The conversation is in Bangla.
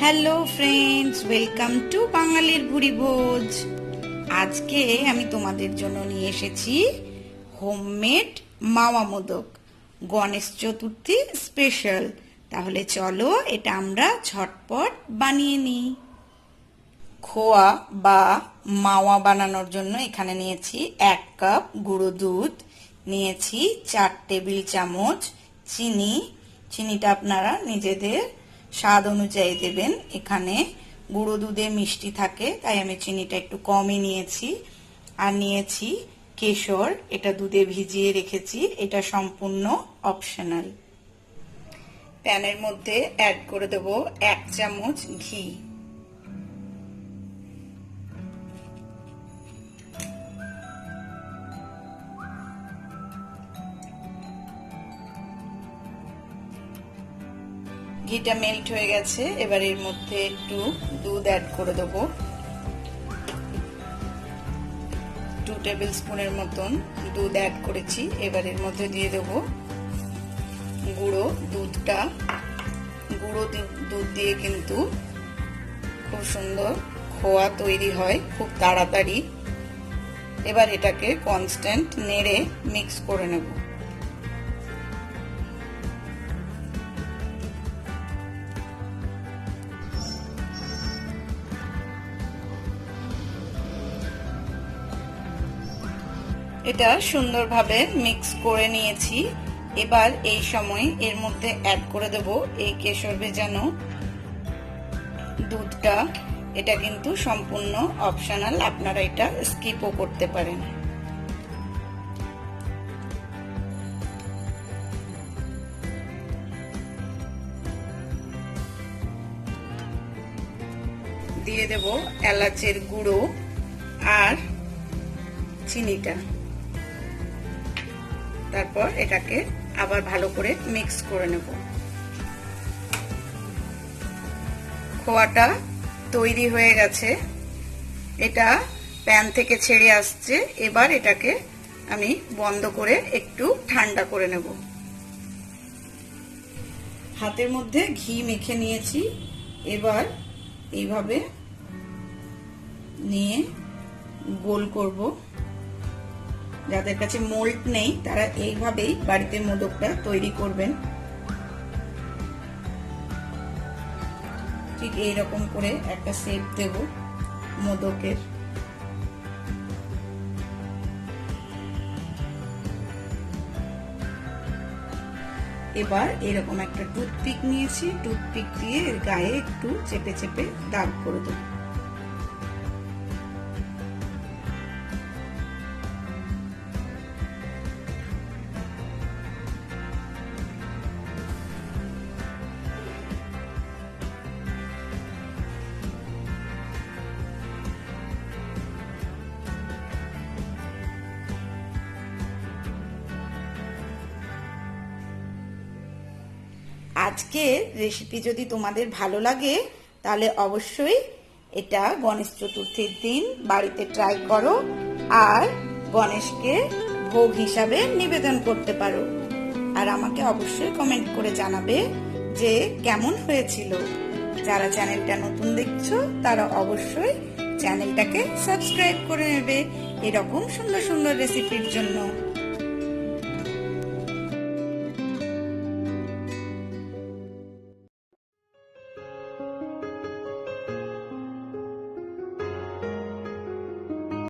হ্যালো ফ্রেন্ডস, ওয়েলকাম টু বাঙালির ভুরি ভোজ। আজকে আমি তোমাদের জন্য নিয়ে এসেছি হোমমেড মাওয়া মোদক, গণেশ চতুর্থী স্পেশাল। তাহলে চলো এটা আমরা ঝটপট বানিয়ে নিই। খোয়া বা মাওয়া বানানোর জন্য এখানে নিয়েছি 1 কাপ গুঁড়ো দুধ, নিয়েছি 4 টেবিল চামচ চিনিটা আপনারা নিজেদের স্বাদ অনুযায়ী দেবেন। এখানে গুঁড়ো দুধে মিষ্টি থাকে, তাই আমি চিনিটা একটু কমই নিয়েছি। আর নিয়েছি কেশর, এটা দুধে ভিজিয়ে রেখেছি, এটা সম্পূর্ণ অপশনাল। প্যানের মধ্যে অ্যাড করে দেব 1 চামচ ঘি। ঘিটা মেল্ট হয়ে গেছে, এবার এর মধ্যে একটু দুধ অ্যাড করে দেবো। 2 টেবিল স্পুনের মতন দুধ অ্যাড করেছি। এবার এর মধ্যে দিয়ে দেব গুঁড়ো দুধটা। গুঁড়ো দুধ দিয়ে কিন্তু খুব সুন্দর খোয়া তৈরি হয় খুব তাড়াতাড়ি। এবার এটাকে কনস্ট্যান্ট নেড়ে মিক্স করে নেব। এটা সুন্দরভাবে মিক্স করে নিয়েছি। এবার এই সময় এর মধ্যে অ্যাড করে দেব এই কেশর ভেজানো দুধটা। এটা কিন্তু সম্পূর্ণ অপশনাল, আপনারা এটা স্কিপও করতে পারেন। দিয়ে দেব এলাচের গুঁড়ো আর চিনিটা। তারপর এটাকে আবার ভালো করে মিক্স করে নেব। খোয়াটা তৈরি হয়ে গেছে, এটা প্যান থেকে ছেড়ে আসছে। এবার এটাকে আমি বন্ধ করে একটু ঠান্ডা করে নেব। হাতের মধ্যে ঘি মেখে নিয়েছি। এবার এইভাবে নিয়ে গোল করব। যাদের কাছে মোল্ড নেই তারা এইভাবেই বাড়িতে মোদকটা তৈরি করবেন। ঠিক এইরকম করে একটা শেপ দেব মোদকের। এবার এরকম একটা টুথপিক নিয়েছি, টুথপিক দিয়ে গায়ে একটু চেপে চেপে দাগ করে দেব। আজকের রেসিপি যদি তোমাদের ভালো লাগে তাহলে অবশ্যই এটা গণেশ চতুর্থীর দিন বাড়িতে ট্রাই করো আর গণেশকে ভোগ হিসাবে নিবেদন করতে পারো। আর আমাকে অবশ্যই কমেন্ট করে জানাবে যে কেমন হয়েছিল। যারা চ্যানেলটা নতুন দেখছো তারা অবশ্যই চ্যানেলটাকে সাবস্ক্রাইব করে নেবে এরকম সুন্দর সুন্দর রেসিপির জন্য।